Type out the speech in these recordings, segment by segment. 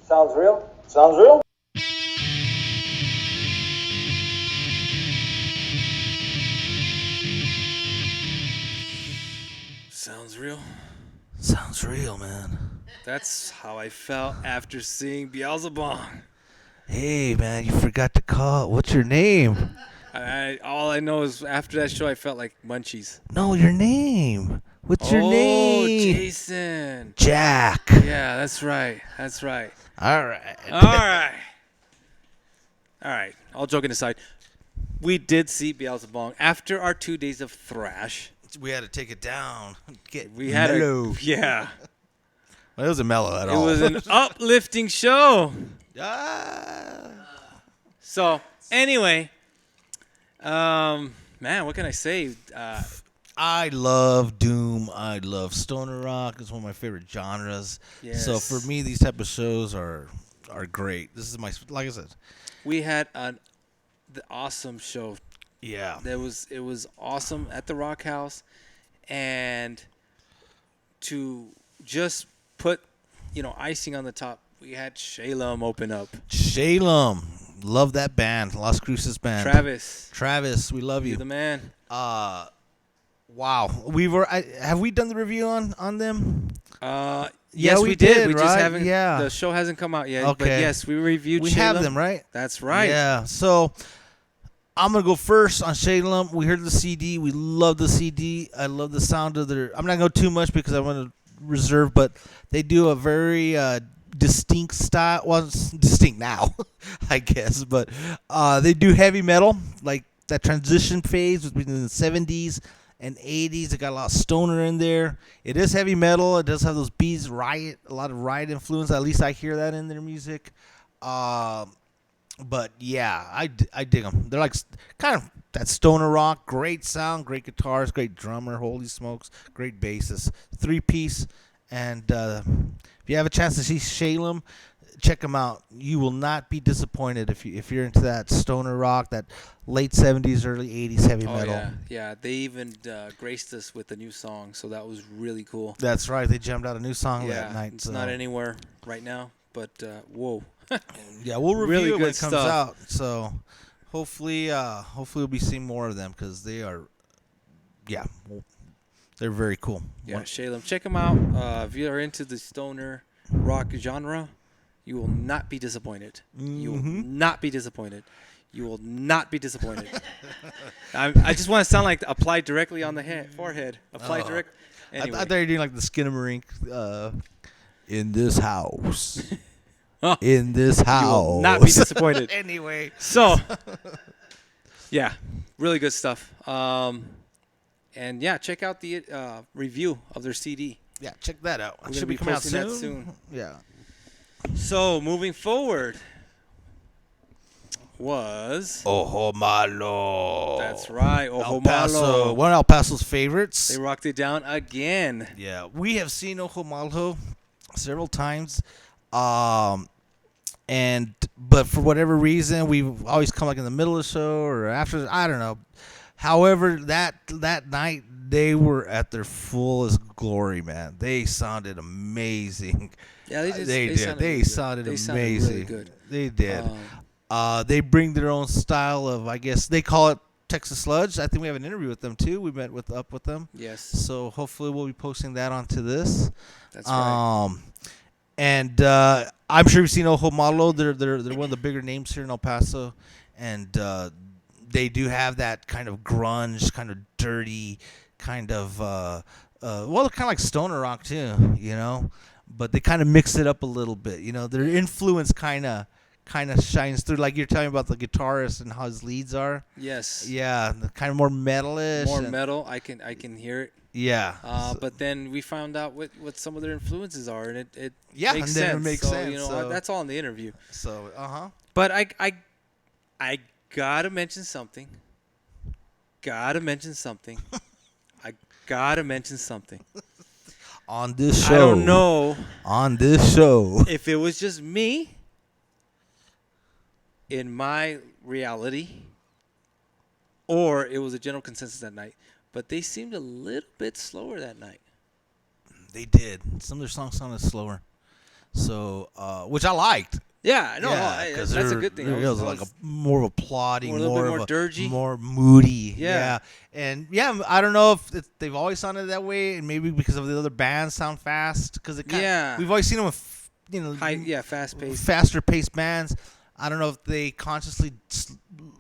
Sounds real? Sounds real? Sounds real. Sounds real, man. That's how I felt after seeing Belzebong. Hey, man, you forgot to call. What's your name? All I know is after that show, I felt like munchies. No, your name. What's your name? Jason. Jack. Yeah, that's right. That's right. All right. All right. All right. All joking aside, we did see Belzebong after our 2 days of thrash. We had to take it down. Get We had mellow. yeah. Well, it wasn't mellow at It all. was an uplifting show. Ah. So anyway, man, what can I say? I love doom. I love stoner rock. It's one of my favorite genres. Yes. So for me, these type of shows are great. This is my, like I said. We had the awesome show. Yeah. It was awesome at the Rock House, and to just put icing on the top, we had Shalem open up. Shalem. Love that band. Las Cruces band. Travis, we love you. You're the man. Wow. Have we done the review on them? Yes, we did. We right? just haven't. Yeah. The show hasn't come out yet. Okay. But yes, we reviewed. We Shalem. have them, right? That's right. Yeah. So I'm gonna go first on Shalem. We heard the CD. We love the CD. I love the sound of their. I'm not gonna go too much because I want to reserve, but they do a very distinct style. Well, it's distinct now, I guess, but they do heavy metal, like that transition phase between the 70s and 80s. It got a lot of stoner in there. It is heavy metal. It does have those beats, a lot of riot influence. At least I hear that in their music. But yeah, I dig them. They're like kind of that stoner rock. Great sound, great guitars, great drummer. Holy smokes, great bassist. 3-piece. And if you have a chance to see Shalem, check them out. You will not be disappointed if you're into that stoner rock, that late 70s, early 80s heavy metal. Yeah. They even graced us with a new song, so that was really cool. That's right. They jammed out a new song that night. It's not anywhere right now, but whoa. Yeah, we'll review really it when good it comes stuff. out. So hopefully we'll be seeing more of them because they are, they're very cool. Yeah, Shalem, check them out. If you are into the stoner rock genre, you will not be disappointed. You will not be disappointed. You will not be disappointed. I just want to sound like applied directly on the forehead. Applied direct. Anyway. I thought you were doing like the Skinamarink in this house. In this house. You will not be disappointed. Anyway. So, yeah, really good stuff. And yeah, check out the review of their CD. Yeah, check that out. We're Should gonna be coming out posting that soon. soon. Yeah. So, moving forward was Ojo Malo. That's right, Ojo El Paso. Malo. One of El Paso's favorites. They rocked it down again. Yeah, we have seen Ojo Malo several times. But for whatever reason, we've always come like in the middle of the show or after. I don't know. However, that night they were at their fullest glory, man. They sounded amazing. Yeah, they did. They sounded amazing. Really good. They did. They bring their own style of, I guess they call it Texas Sludge. I think we have an interview with them too. We met with them. Yes. So hopefully we'll be posting that onto this. That's right. And I'm sure you've seen Ojo Malo. They're one of the bigger names here in El Paso, and they do have that kind of grunge, kind of dirty, kind of well, kind of like stoner rock too, But they kind of mix it up a little bit, Their influence kind of shines through, like you're talking about the guitarist and how his leads are. Yes. Yeah, kind of more metalish. More metal. I can hear it. Yeah. But then we found out what some of their influences are, and it yeah, makes and sense. then it makes sense. So that's all in the interview. So But I gotta mention something. I gotta mention something. On this show. I don't know. On this show. If it was just me in my reality, or it was a general consensus that night, but they seemed a little bit slower that night. They did. Some of their songs sounded slower. So, which I liked. Yeah, no, because that's a good thing. It was like more of a plodding, a little bit more of a dirgy. more moody. Yeah. And I don't know if they've always sounded that way, and maybe because of the other bands sound fast. Because we've always seen them with fast paced, faster paced bands. I don't know if they consciously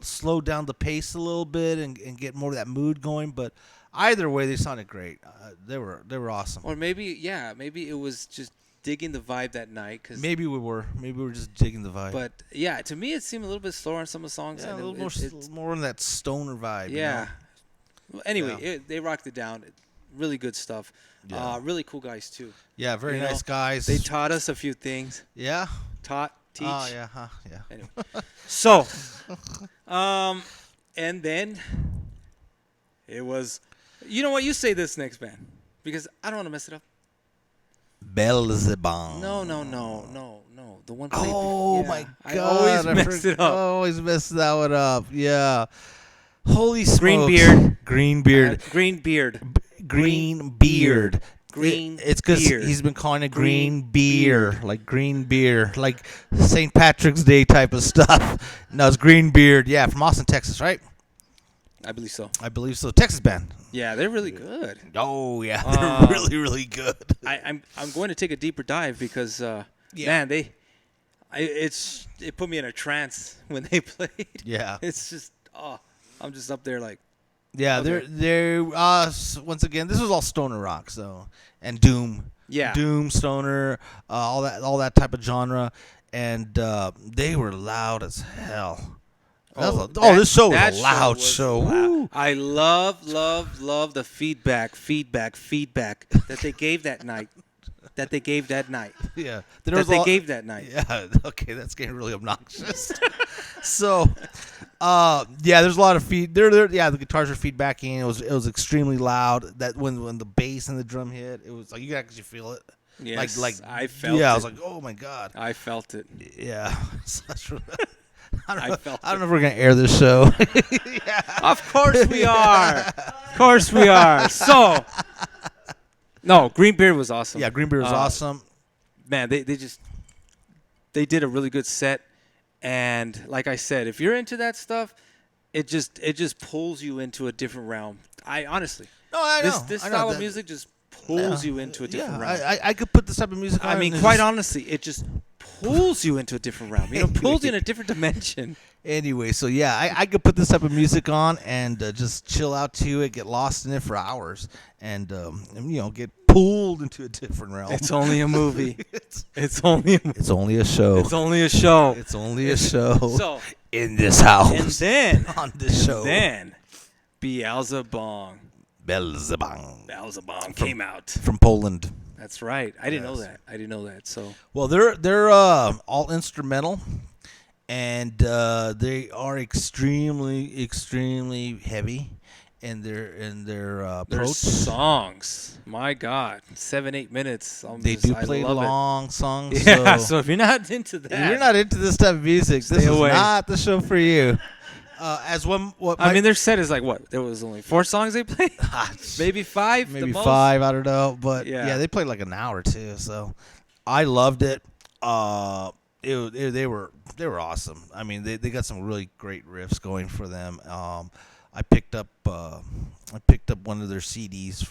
slow down the pace a little bit and get more of that mood going, but either way, they sounded great. They were awesome. Or maybe it was just digging the vibe that night. Cause maybe we were just digging the vibe. But yeah, to me it seemed a little bit slower on some of the songs. Yeah, and a little more in that stoner vibe. Yeah. Well, anyway, they rocked it down. Really good stuff. Yeah. really cool guys too. Yeah, very nice guys. They taught us a few things. Yeah. Teach. Oh yeah, yeah. Anyway, so, and then it was. You know what? You say this next band because I don't want to mess it up. Belzebong. No. The one. Oh my God! I always messed it up. I always messed that one up. Yeah. Holy smokes! Green beard. It's because he's been calling it green beer, like St. Patrick's Day type of stuff. No, it's green beard. Yeah, from Austin, Texas, right? I believe so. Texas band. Yeah, they're really good. Oh yeah, they're really, really good. I'm going to take a deeper dive because man, it put me in a trance when they played. Yeah, it's just I'm just up there like. Yeah, okay. they're once again. This was all stoner rock, and doom. Yeah, doom, stoner, all that type of genre, and they were loud as hell. This show was a loud show. Loud. I love the feedback that they gave that night. Yeah, gave that night. Yeah, okay, that's getting really obnoxious. So, there's a lot of feed. The guitars were feedbacking. It was extremely loud. That when the bass and the drum hit, it was like you could actually feel it. Yes, like I felt it. Yeah, I was like, oh my God. I felt it. Yeah. I don't know if we're gonna air this show. Yeah. Of course we are. So, no, Greenbeard was awesome. Yeah, Greenbeard was awesome. Man, they did a really good set, and like I said, if you're into that stuff, it just pulls you into a different realm. I honestly, this style of music just pulls you into a different realm. I could put this type of music on. I mean, quite honestly, it just pulls you into a different realm. Pulls you in a different dimension. Anyway, so yeah, I could put this type of music on and just chill out to it, get lost in it for hours, and get pulled into a different realm. It's only a movie. It's only a show. It's only a show. It's only a show. So in this house, and then on this show, then Belzebong came out from Poland. That's right. I didn't know that. So they're all instrumental, and they are extremely, extremely heavy in their approach. Their songs, my God, 7-8 minutes. They do play long songs. Yeah. So if you're not into that, if you're not into this type of music, this is not the show for you. Their set is like what? There was only 4 songs they played, maybe 5. Maybe 5. I don't know, but yeah, they played like an hour too. So I loved it. They were awesome. I mean, they got some really great riffs going for them. I picked up one of their CDs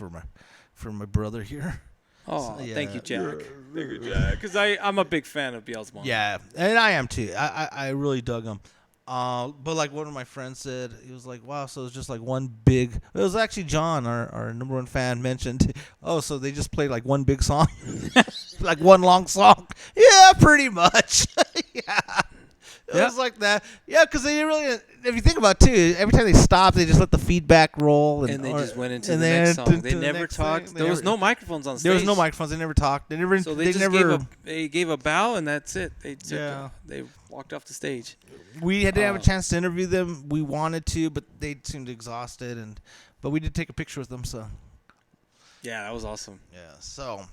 for my brother here. Oh, so, yeah. Thank you, Jack. Because I'm a big fan of Belzebong. Yeah, and I am too. I really dug them. But like one of my friends said, he was like, wow, so it's just like one big... It was actually John, our number one fan, mentioned, oh, so they just played like one big song? Like one long song? Yeah, pretty much. Yeah. It was like that. Yeah, because they didn't really... If you think about it, too, every time they stopped, they just let the feedback roll. And they just went into the next song. They never talked. There was no microphones on stage. There was no microphones. They never talked. They gave a bow, and that's it. They walked off the stage. We didn't have a chance to interview them. We wanted to, but they seemed exhausted. But we did take a picture with them, so... Yeah, that was awesome. Yeah, so...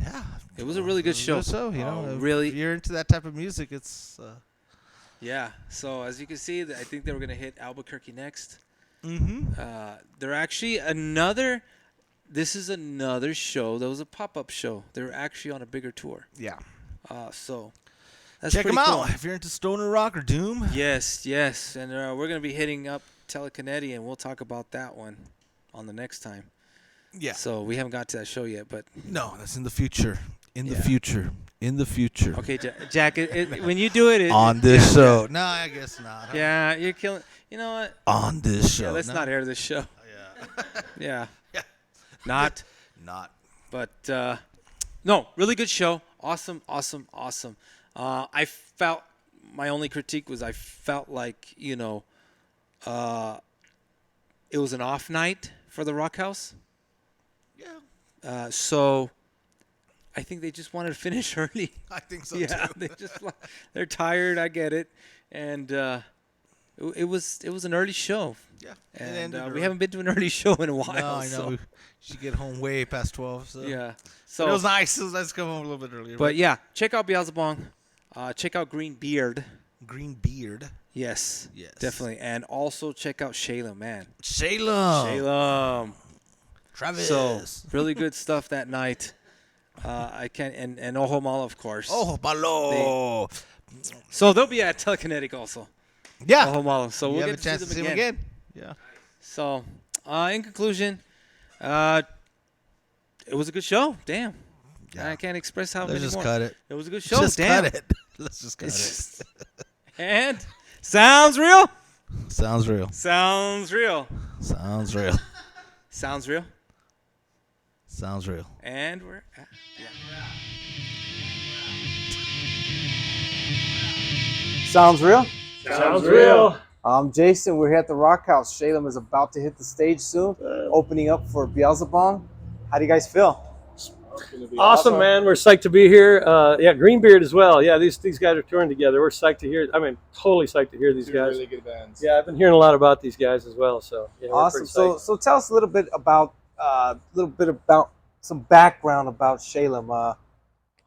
Yeah, it was a really good show. Really, if you're into that type of music, it's. Yeah. So as you can see, I think they were gonna hit Albuquerque next. Mm-hmm. They're actually another. this is another show that was a pop-up show. They were actually on a bigger tour. Yeah. So that's Check pretty them cool. out if you're into stoner rock or doom. Yes. And we're going to be hitting up Telekinetic, and we'll talk about that one on the next time. Yeah. So we haven't got to that show yet, but No, that's in the future. In the Yeah. future. In the future. okay, Jack. When you do it, On this show. No, I guess not. Huh? yeah, you're killing. You know what? On this show. Yeah, let's No. not air this show. Yeah. Yeah, Yeah. not. Not. But no, really good show. Awesome. I felt my only critique was I felt like it was an off night for the Rock House. Yeah. So I think they just wanted to finish early. I think so Yeah, too. they're tired. I get it, and it was an early show. Yeah. And ended we early. haven't been to an early show in a while. No, I know. So, We should get home way past 12. So. yeah. But So it was nice. It was nice to come home a little bit earlier. But yeah, check out Belzebong. Check out Green Beard. Green Beard. Yes. Yes. Definitely. And also check out Shalem, man. Shalem. Shalem. Travis. So really good stuff that night. I can and Ojo Malo, of course. Oh, Malo. So they'll be at Telekinetic also. Yeah. Ojo Malo. So You we'll have get a chance to to see see them him again. Yeah. So in conclusion, it was a good show. Damn. Yeah. I can't express how Let's many just more. cut it. It was a good show. Just Damn. cut it. Let's just cut It's it. just- and sounds real. Sounds real. Sounds real. Sounds real. Sounds real. Sounds real. And we're at, yeah. Sounds real. Sounds real. I'm Jason. We're here at the Rock House. Shalem is about to hit the stage soon, opening up for Belzebong. How do you guys feel? Awesome, man. We're psyched to be here. Yeah, Greenbeard as well. Yeah, these guys are touring together. We're psyched to hear. I mean, totally psyched to hear these guys. Really good bands. Yeah, I've been hearing a lot about these guys as well. So yeah, we're Awesome. pretty So, psyched. so tell us a little bit about some background about Shalem.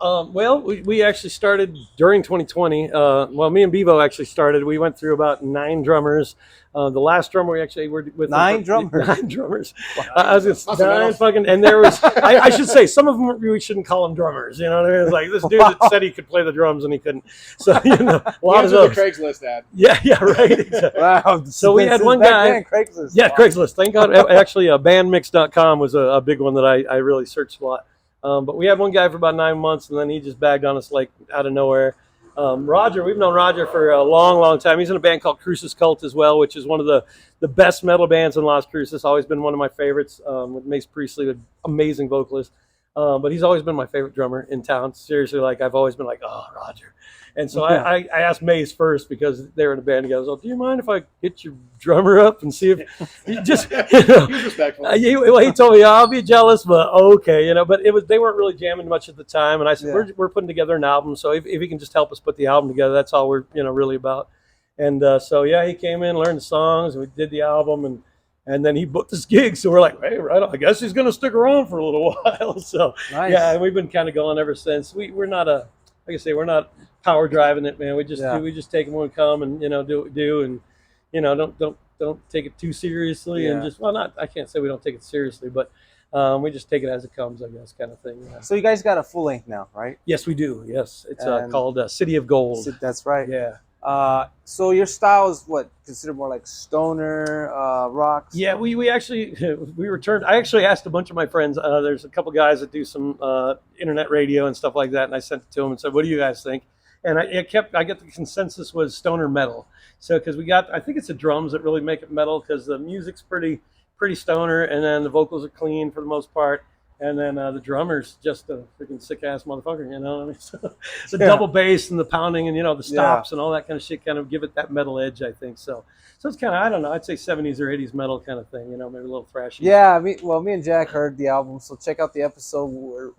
Well, we actually started during 2020. Well, me and Bevo actually started. We went through about 9 drummers. The last drummer we actually were with 9 drummers? 9 drummers. I was just 9 fucking, and there was. I should say some of them we shouldn't call them drummers. You know what I mean? It's like this dude that said he could play the drums and he couldn't. So a lot of those. The Craigslist ad. Yeah, right. Exactly. Wow. So we had one guy. Craigslist. Yeah, Wow. Craigslist. Thank God. Actually, bandmix.com was a big one that I really searched a lot. But we had one guy for about 9 months, and then he just bagged on us like out of nowhere. Roger, we've known Roger for a long, long time. He's in a band called Crucis Cult as well, which is one of the best metal bands in Las Cruces. Always been one of my favorites with Mace Priestley, an amazing vocalist. But he's always been my favorite drummer in town. Seriously, like I've always been like, oh, Roger. And so I asked Mace first because they were in a band together. So, do you mind if I hit your drummer up and see if you just, He was respectful. he told me, I'll be jealous, but okay, but they weren't really jamming much at the time. And I said, we're putting together an album. So if he can just help us put the album together, that's all we're, really about. And so, he came in, learned the songs, and we did the album, and then he booked this gig. So we're like, hey, right on. I guess he's going to stick around for a little while. So, Nice. yeah, and we've been kind of going ever since. We're not like I say, we're not power driving it, man. We just take them when we come and, do what we do. And, don't take it too seriously. And just, I can't say we don't take it seriously, but we just take it as it comes, I guess, kind of thing. Yeah. So you guys got a full length now, right? Yes, we do. Yes. It's And- called City of Gold. That's right. Yeah. So your style is what? Considered more like stoner, rock? Yeah, we actually we returned. I actually asked a bunch of my friends. There's a couple guys that do some internet radio and stuff like that, and I sent it to them and said, "What do you guys think?" And I get the consensus was stoner metal. So because I think it's the drums that really make it metal because the music's pretty stoner, and then the vocals are clean for the most part. And then the drummer's just a freaking sick-ass motherfucker, you know what I mean? So the double bass and the pounding and, the stops and all that kind of shit kind of give it that metal edge, I think. So it's kind of, I don't know, I'd say 70s or 80s metal kind of thing, maybe a little thrashy. Yeah, me and Jack heard the album, so check out the episode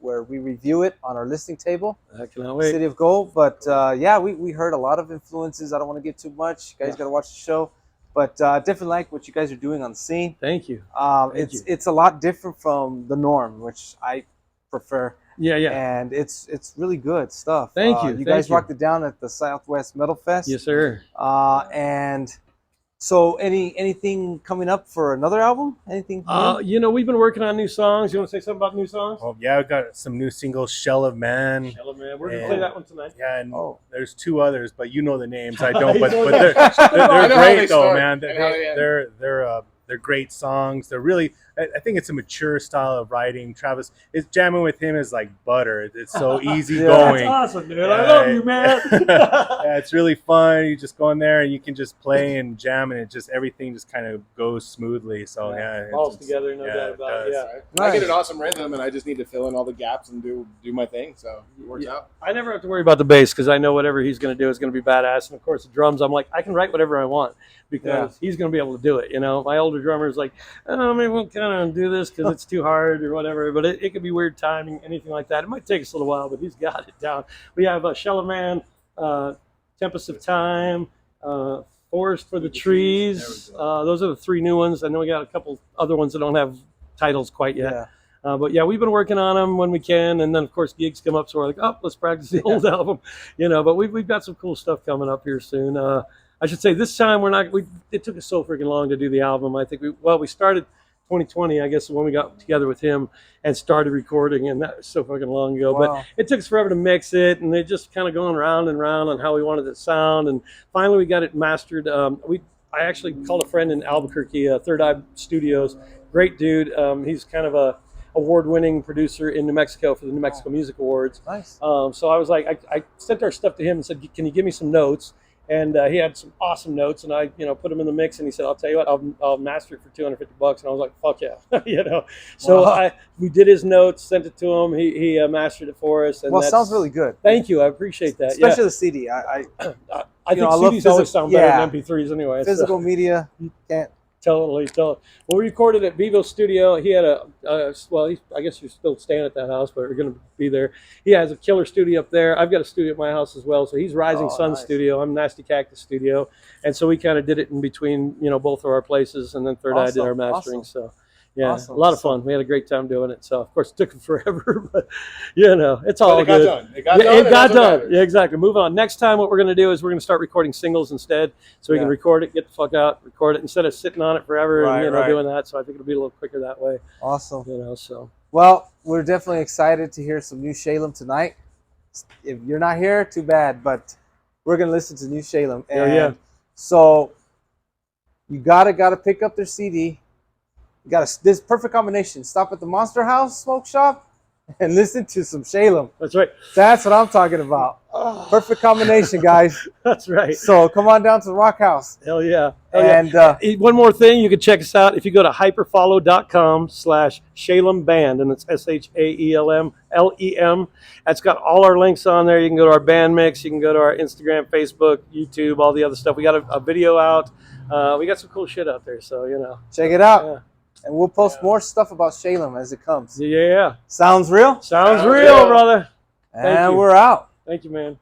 where we review it on our listening table, I cannot wait. City of Gold. But we heard a lot of influences. I don't want to give too much. You guys got to watch the show. But definitely like what you guys are doing on the scene. Thank you. Thank you. It's a lot different from the norm, which I prefer. Yeah. And it's really good stuff. Thank you. You Thank guys you. rocked it down at the Southwest Metal Fest. Yes, sir. And So anything coming up for another album? Anything new? You know, we've been working on new songs. You want to say something about new songs? Oh yeah, I've got some new singles, "Shell of Man." Shallow Man. We're gonna play that one tonight. Yeah, and Oh. there's 2 others, but you know the names. I don't, but You know they're, that. they're I know how great they though, start man. and how they end. They're great songs. They're really. I think it's a mature style of writing. Travis, it's jamming with him is like butter. It's so easy Yeah. going. That's awesome, dude. I love you, man. Yeah, it's really fun. You just go in there and you can just play and jam, and it just everything just kind of goes smoothly. So yeah, Falls together, no doubt about it. Yeah. I get an awesome rhythm, and I just need to fill in all the gaps and do my thing. So it works out. I never have to worry about the bass because I know whatever he's going to do is going to be badass. And of course, the drums, I'm like, I can write whatever I want because he's going to be able to do it. You know, my older drummer is like, oh, maybe we'll kind of do this because it's too hard or whatever. But it could be weird timing, anything like that. It might take us a little while, but he's got it down. We have Shell of Man, Tempest of Time, Forest for the Trees. Those are the 3 new ones. I know we got a couple other ones that don't have titles quite yet. Yeah. But yeah, we've been working on them when we can, and then of course gigs come up, so we're like, oh, let's practice the old album, you know. But we've got some cool stuff coming up here soon. I should say this time we're not. It took us so freaking long to do the album. I think we started 2020, I guess, when we got together with him and started recording, and that was so fucking long ago. Wow. But it took us forever to mix it, and it just kind of going round and round on how we wanted it to sound, and finally we got it mastered. I actually called a friend in Albuquerque, Third Eye Studios, great dude. He's kind of a award-winning producer in New Mexico for the New Mexico Music Awards. Nice. So I was like, I sent our stuff to him and said, can you give me some notes? And he had some awesome notes, and I, put them in the mix. And he said, "I'll tell you what, I'll master it for $250." And I was like, "Fuck yeah!" So Wow. we did his notes, sent it to him. He mastered it for us. And Well, it sounds really good. Thank you, I appreciate that. Especially the CD. I think I love CDs always sound better yeah. than MP3s anyway. so- Physical media, you can't. Totally. Well, we recorded at Bevo Studio. He had I guess you're still staying at that house, but we're going to be there. He has a killer studio up there. I've got a studio at my house as well. So he's Rising Sun nice. Studio. I'm Nasty Cactus Studio. And so we kind of did it in between, both of our places. And then Third Eye did our mastering. Awesome. So, yeah, Awesome. a lot of fun. We had a great time doing it. So, of course, it took forever, but, it's all But it got good. done. It got Yeah, done. it and got that's what done. matters. Yeah, exactly. Move on. Next time, what we're going to do is we're going to start recording singles instead, so we can Yeah. record it, get the fuck out, record it instead of sitting on it forever Right, and right. doing that. So I think it'll be a little quicker that way. Awesome. So Well, we're definitely excited to hear some new Shalem tonight. If you're not here, too bad, but we're gonna listen to new Shalem. And Yeah. so you gotta pick up their CD. You gotta this perfect combination. Stop at the Monster House Smoke Shop and listen to some Shalem. that's right. That's what I'm talking about. Perfect combination, guys. That's right. So come on down to the Rock House. Hell yeah. Hell yeah. And One more thing, you can check us out if you go to hyperfollow.com/Shalem Band, and it's SHAELMLEM. That's got all our links on there. You can go to our band mix. You can go to our Instagram, Facebook, YouTube, all the other stuff. We got a video out. We got some cool shit out there. So, check it out. Yeah. And we'll post more stuff about Shalem as it comes. Yeah. Sounds real? Sounds Sounds real, real. brother. And you. we're out. Thank you, man.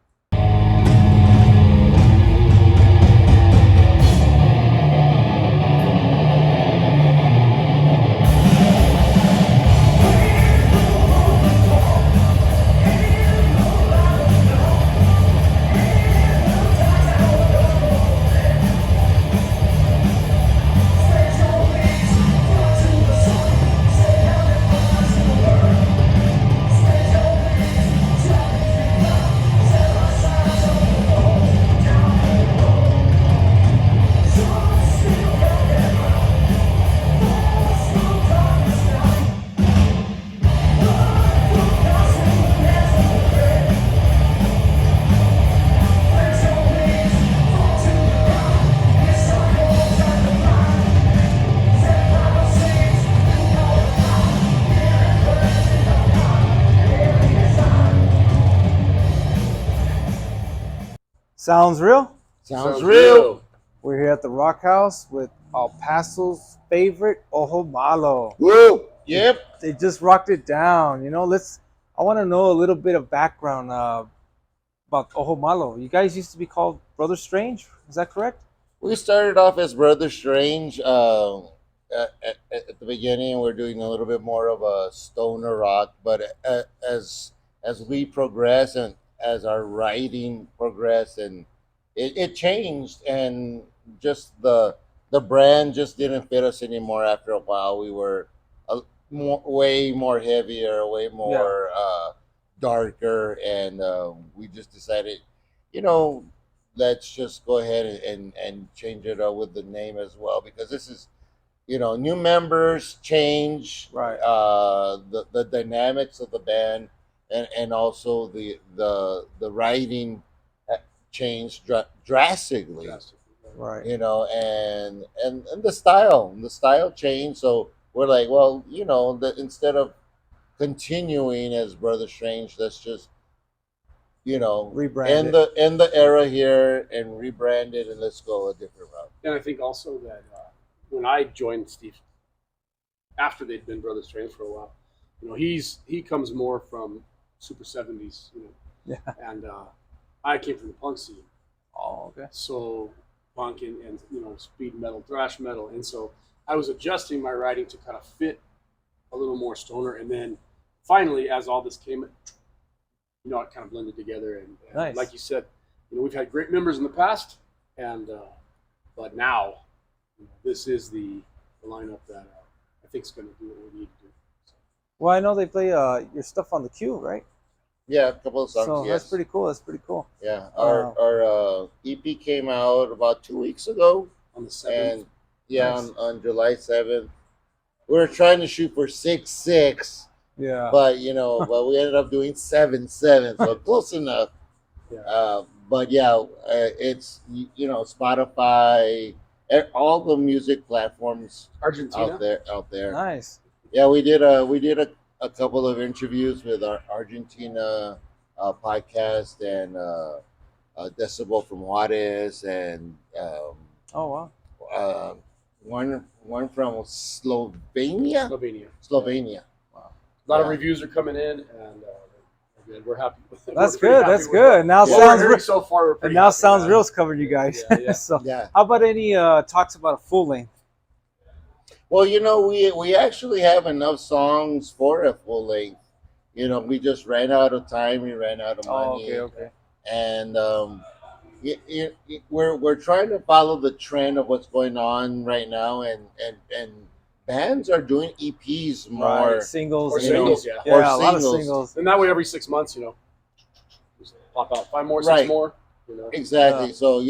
Sounds real? Sounds real. We're here at the Rock House with El Paso's favorite Ojo Malo. Woo. Yep. They just rocked it down. I want to know a little bit of background about Ojo Malo. You guys used to be called Brother Strange. Is that correct? We started off as Brother Strange at the beginning. We're doing a little bit more of a stoner rock, but as we progress and as our writing progressed, and it changed, and just the the brand just didn't fit us anymore. After a while, we were way more heavier, way more darker, and we just decided, you know, let's just go ahead and change it up with the name as well, because this is, new members change, Right. the dynamics of the band, and also the writing changed drastically. Right. And the style changed. So we're like, well, instead of continuing as Brother Strange, let's just, Rebrand end it. the era here and rebrand it, and let's go a different route. And I think also that when I joined Steve, after they'd been Brother Strange for a while, he comes more from Super 70s, Yeah. and I came from the punk scene, Oh, okay. so punk and speed metal, thrash metal, and so I was adjusting my writing to kind of fit a little more stoner, and then finally, as all this came, it kind of blended together, and Nice. like you said, we've had great members in the past, and but now this is the lineup that I think is going to do what we need to do. Well, I know they play your stuff on the queue, right? Yeah, a couple of songs. So yes. that's pretty cool. That's pretty cool. Yeah, our EP came out about 2 weeks ago, On the 7th, and yeah, Nice. on July 7th, we were trying to shoot for 6/6, Yeah. but but we ended up doing 7/7, so close enough. Yeah. But yeah, it's Spotify, all the music platforms Argentina. out there. Nice. Yeah, we did a couple of interviews with our Argentina podcast, and Decibel from Juarez, and Oh wow. one from Slovenia. Slovenia. Wow. A lot of Yeah. reviews are coming in, and we're good. We're happy with it. That's We're pretty good. happy That's with good. it. Now What we're sounds hearing real. so far. We're And pretty now happy, sounds man. real's covered, you guys. Yeah, yeah. So, Yeah. how about any talks about a full length? Well, we actually have enough songs for a full length. We just ran out of time. We ran out of money. Oh, okay. And we're trying to follow the trend of what's going on right now, and bands are doing EPs more. Right. Singles. Or you know. singles, yeah. Yeah, Or a lot of singles. singles. And that way, every 6 months, just pop out 5 more, 6 Right. more. Exactly. Yeah. So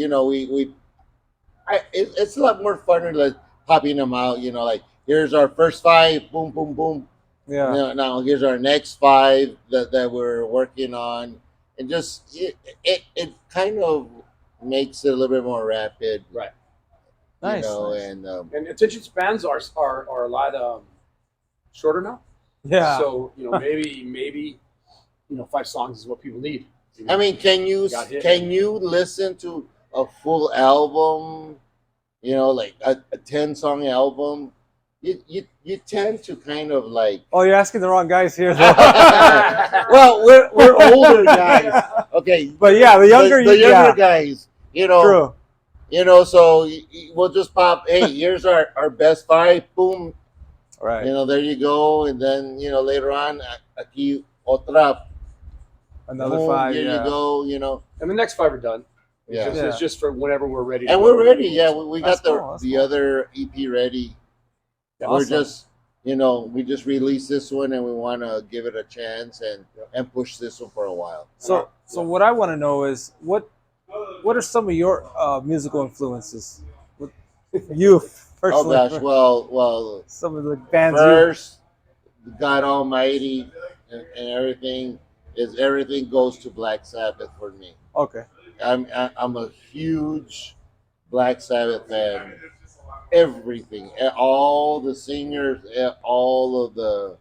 it's a lot more fun than like popping them out. Like, here's our first 5, boom, boom, boom. Yeah. Now here's our next 5 that we're working on, and just it kind of makes it a little bit more rapid. Right. Nice. Nice. And And attention spans are a lot shorter now. Yeah. So maybe 5 songs is what people need. I mean, can you Got hit. listen to a full album? Like a 10-song album. You tend to kind of like. Oh, you're asking the wrong guys here, though. Well, we're older guys. Okay, But yeah, the younger the you, younger yeah. guys. True. So we'll just pop. Hey, here's our best 5. Boom. Right. There you go. And then later on, aquí otra. Another Boom, 5. Here Yeah. you go. And the next 5 are done. Yeah. It's just for whenever we're ready. And we're ready. Yeah, we That's got cool, that's the cool. other EP ready. Awesome. We're just, we just released this one, and we want to give it a chance and push this one for a while. So what I want to know is what are some of your musical influences? What, you Oh personally? gosh, well, Some of the bands. first, God Almighty and everything goes to Black Sabbath for me. Okay. I'm a huge Black Sabbath fan. Everything, all the singers, all of the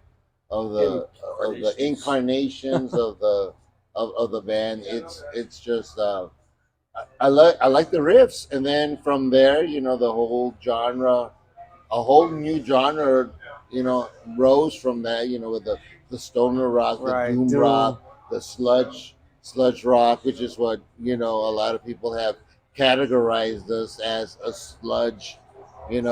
incarnations of the band. It's just I like the riffs, and then from there, the whole genre, a whole new genre, rose from that. With the stoner rock, the Right, doom doom. rock, the sludge rock, which is what a lot of people have categorized us as a sludge. And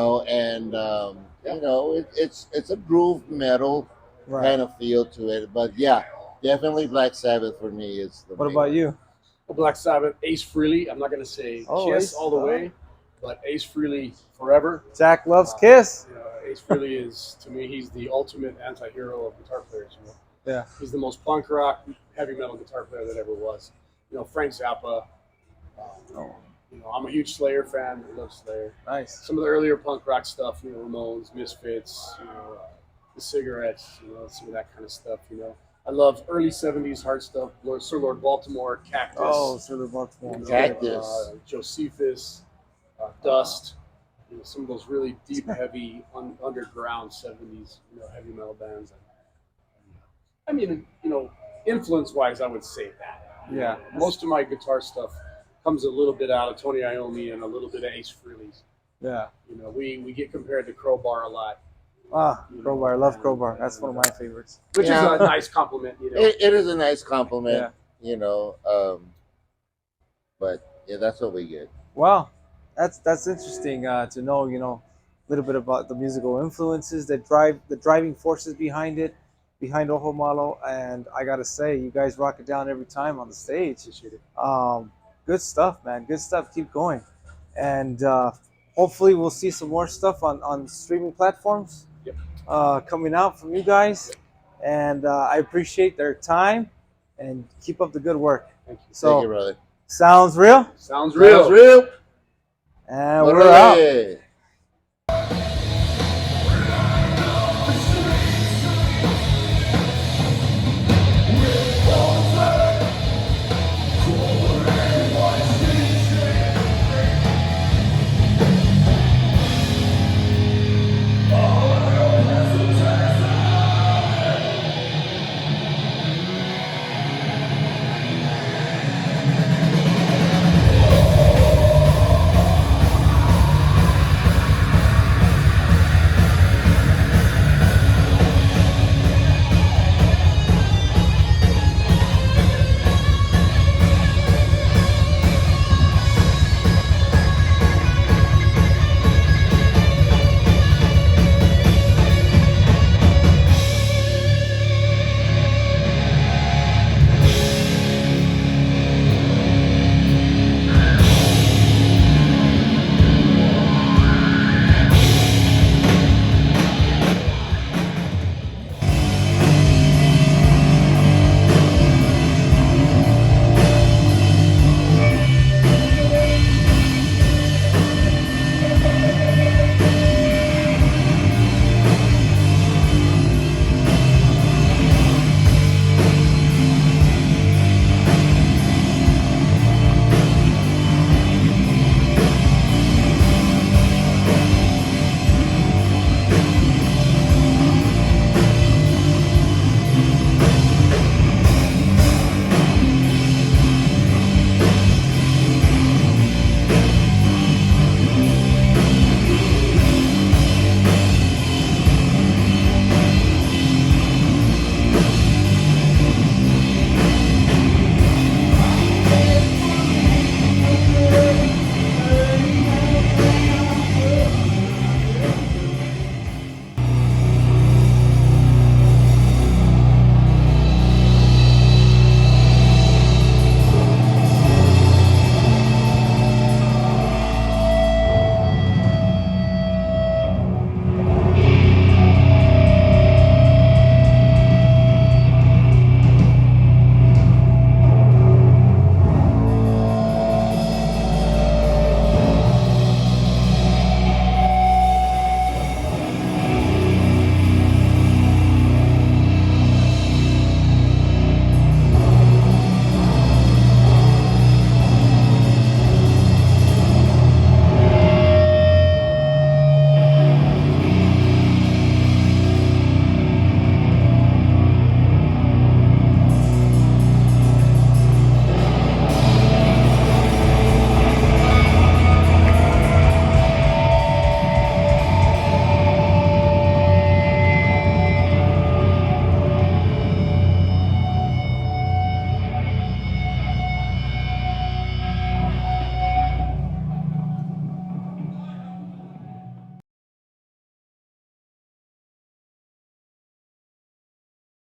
it's a groove metal Right. kind of feel to it. But yeah, definitely Black Sabbath for me is the What main about one. you? Black Sabbath, Ace Frehley. I'm not going to say Oh, Kiss Ace, all the way, but Ace Frehley forever. Jack loves Kiss. You know, Ace Frehley is, to me, he's the ultimate anti-hero of guitar players. You know? Yeah. He's the most punk rock, heavy metal guitar player that ever was. You know, Frank Zappa. You know, I'm a huge Slayer fan. I love Slayer. Nice. Some of the earlier punk rock stuff, you know, Ramones, Misfits, you know, the Cigarettes, you know, some of that kind of stuff. You know, I love early '70s hard stuff. Sir Lord Baltimore, Cactus. Oh, Sir Lord Baltimore. You know, Cactus. Josephus, Dust. You know, some of those really deep, heavy, underground '70s, you know, heavy metal bands. I mean, you know, influence-wise, I would say that. Yeah. Most of my guitar stuff comes a little bit out of Tony Iommi and a little bit of Ace Frehley's. Yeah. You know, we get compared to Crowbar a lot. Crowbar. I love Crowbar. That's one of my favorites. Which Yeah. is a nice compliment, you know. It is a nice compliment, Yeah. you know. But yeah, that's what we get. Wow, that's interesting to know. You know, a little bit about the musical influences that drive the driving forces behind it, behind Ojo Malo. And I gotta say, you guys rock it down every time on the stage. Appreciate it. Good stuff, man. Good stuff. Keep going, and hopefully we'll see some more stuff on streaming platforms. Yep. Coming out from you guys, and I appreciate their time, and keep up the good work. Thank you. So, Thank you, brother. sounds real, Sounds real. Sounds real. and we're out. Hooray.